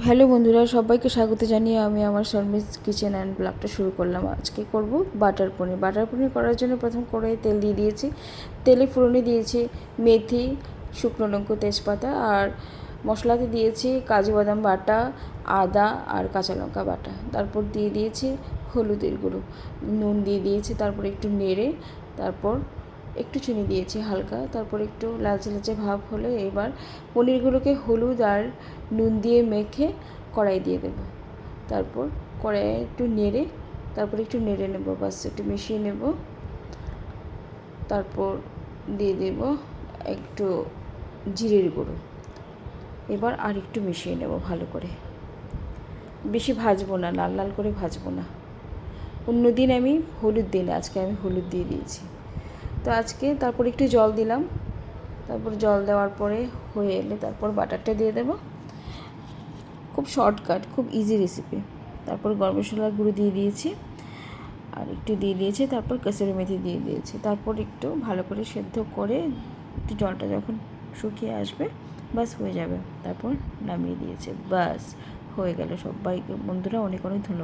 Hello বন্ধুরা, সবাইকে স্বাগত জানিয়ে আমি আমার শর্মিস কিচেন অ্যান্ড ব্লগটা শুরু করলাম। আজকে করব বাটার পনির। বাটার পনির করার জন্য প্রথম কড়াইয়ে তেল দিয়ে দিয়েছি। তেলে ফোড়নে দিয়েছি মেথি, শুকনো লঙ্কা, তেজপাতা, আর মশলাতে দিয়েছি কাজু বাদাম বাটা, আদা আর কাঁচা লঙ্কা বাটা। তারপর দিয়ে দিয়েছি হলুদের গুঁড়ো, নুন দিয়ে দিয়েছি। তারপর একটু নেড়ে তারপর একটু চিনি দিয়েছি হালকা। তারপর একটু লালচে লালচে ভাব হলে এবার পনিরগুলোকে হলুদ আর নুন দিয়ে মেখে কড়াই দিয়ে দেবো। তারপর কড়াইয়ে একটু নেড়ে নেব, বাস একটু মিশিয়ে নেব। তারপর দিয়ে দেব একটু জিরের গুঁড়ো। এবার আর একটু মিশিয়ে নেব ভালো করে। বেশি ভাজবো না, লাল লাল করে ভাজবো না। অন্য দিন আমি হলুদ দিই না, আজকে আমি হলুদ দিয়ে দিয়েছি। তো আজকে তারপর একটু জল দিলাম। তারপর জল দেওয়ার পরে হয়ে এলে তারপর বাটারটা দিয়ে দেবো। খুব শর্টকাট, খুব ইজি রেসিপি। তারপর গরম মশলার গুঁড়ো দিয়ে দিয়েছি আর একটু দিয়ে দিয়েছি। তারপর কসুরি মেথি দিয়ে দিয়েছি। তারপর একটু ভালো করে সেদ্ধ করে একটু জলটা যখন শুকিয়ে আসবে বাস হয়ে যাবে। তারপর নামিয়ে দিয়েছে, বাস হয়ে গেল। সবাইকে বন্ধুরা অনেক অনেক ধন্যবাদ।